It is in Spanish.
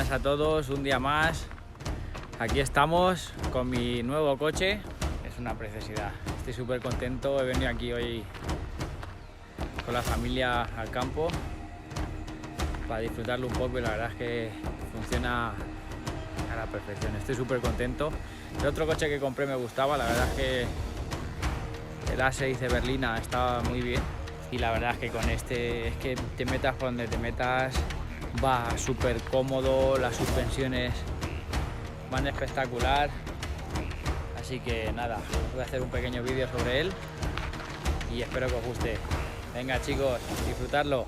buenas a todos, un día más. Aquí estamos con mi nuevo coche, es una preciosidad. Estoy súper contento, he venido aquí hoy con la familia al campo para disfrutarlo un poco y la verdad es que funciona a la perfección. Estoy súper contento. El otro coche que compré me gustaba, la verdad es que el A6 de berlina estaba muy bien y la verdad es que con este es que te metas por donde te metas, va súper cómodo, las suspensiones van espectacular, así que nada, voy a hacer un pequeño vídeo sobre él y espero que os guste. Venga chicos, disfrutarlo.